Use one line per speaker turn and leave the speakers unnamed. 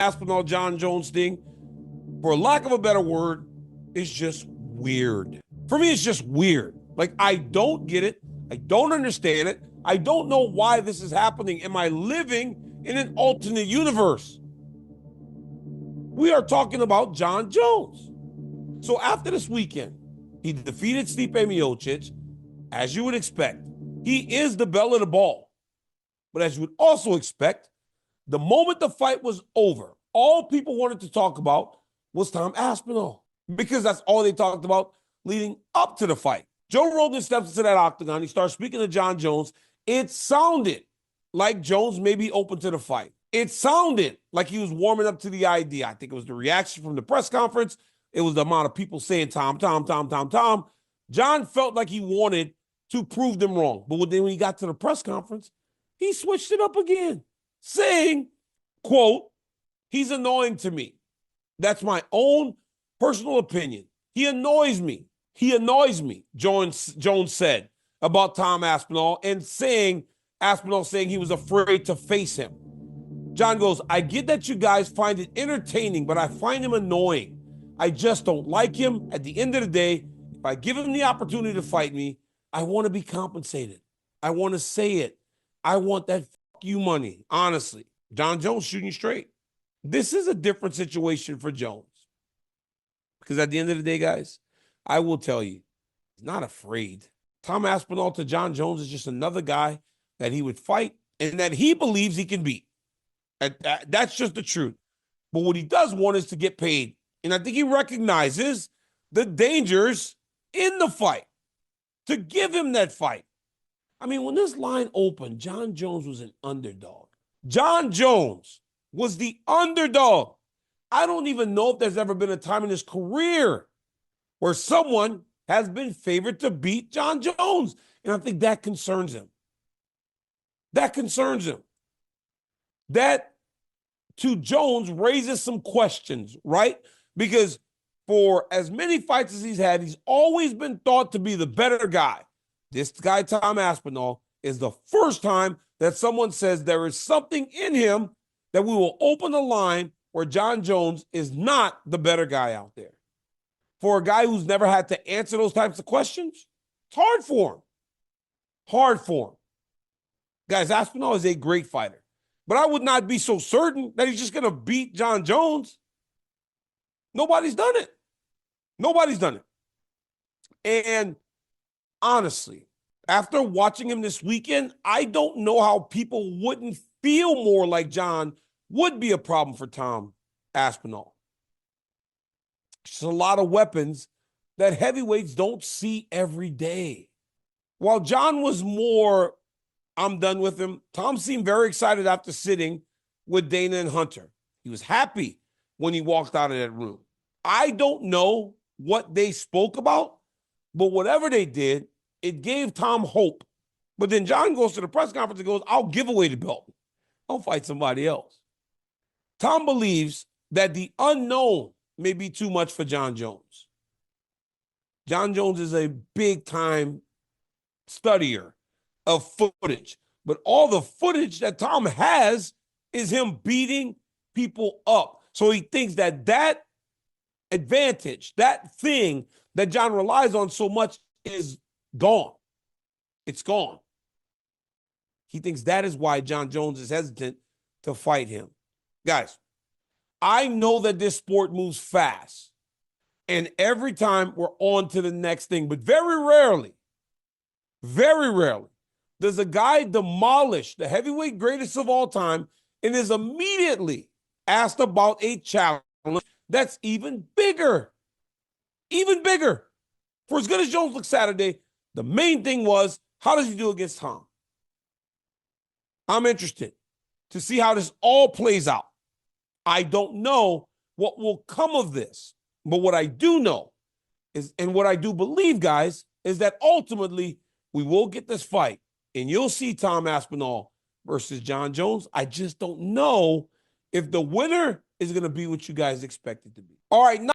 Aspinall, Jon Jones thing, for lack of a better word, is just weird. For me, it's just weird. Like, I don't get it. I don't understand it. I don't know why this is happening. Am I living in an alternate universe? We are talking about Jon Jones. So after this weekend, he defeated Stipe Miocic, as you would expect. He is the belle of the ball. But as you would also expect, the moment the fight was over, all people wanted to talk about was Tom Aspinall, because that's all they talked about leading up to the fight. Joe Rogan steps into that octagon. He starts speaking to Jon Jones. It sounded like Jones may be open to the fight. It sounded like he was warming up to the idea. I think it was the reaction from the press conference. It was the amount of people saying Tom, Tom, Tom, Tom, Tom. Jon felt like he wanted to prove them wrong. But then when he got to the press conference, he switched it up again, saying, quote, "He's annoying to me. That's my own personal opinion. He annoys me. He annoys me," Jones said about Tom Aspinall, and Aspinall saying he was afraid to face him. Jon goes, "I get that you guys find it entertaining, but I find him annoying. I just don't like him. At the end of the day, if I give him the opportunity to fight me, I want to be compensated. I want to say it. I want that fuck you money." Honestly, Jon Jones shooting straight. This is a different situation for Jones. Because at the end of the day, guys, I will tell you, he's not afraid. Tom Aspinall to Jon Jones is just another guy that he would fight and that he believes he can beat. That's just the truth. But what he does want is to get paid. And I think he recognizes the dangers in the fight to give him that fight. I mean, when this line opened, Jon Jones was an underdog. Jon Jones was the underdog. I don't even know if there's ever been a time in his career where someone has been favored to beat Jon Jones. And I think that concerns him. That concerns him. That, to Jones, raises some questions, right? Because for as many fights as he's had, he's always been thought to be the better guy. This guy, Tom Aspinall, is the first time that someone says there is something in him that we will open the line where Jon Jones is not the better guy out there. For a guy who's never had to answer those types of questions, it's hard for him. Hard for him. Guys, Aspinall is a great fighter. But I would not be so certain that he's just going to beat Jon Jones. Nobody's done it. Nobody's done it. And honestly, after watching him this weekend, I don't know how people wouldn't feel more like Jon would be a problem for Tom Aspinall. Just a lot of weapons that heavyweights don't see every day. While Jon was more, "I'm done with him," Tom seemed very excited after sitting with Dana and Hunter. He was happy when he walked out of that room. I don't know what they spoke about, but whatever they did, it gave Tom hope. But then Jon goes to the press conference and goes, "I'll give away the belt. I'll fight somebody else." Tom believes that the unknown may be too much for Jon Jones. Jon Jones is a big-time studier of footage, but all the footage that Tom has is him beating people up. So he thinks that that advantage, that thing that Jon relies on so much, is gone. It's gone. He thinks that is why Jon Jones is hesitant to fight him. Guys, I know that this sport moves fast, and every time we're on to the next thing, but very rarely does a guy demolish the heavyweight greatest of all time and is immediately asked about a challenge that's even bigger. Even bigger. For as good as Jones looked Saturday, the main thing was, how does he do against Tom? I'm interested to see how this all plays out. I don't know what will come of this, but what I do know is, and what I do believe, guys, is that ultimately we will get this fight, and you'll see Tom Aspinall versus Jon Jones. I just don't know if the winner is going to be what you guys expect it to be. All right, now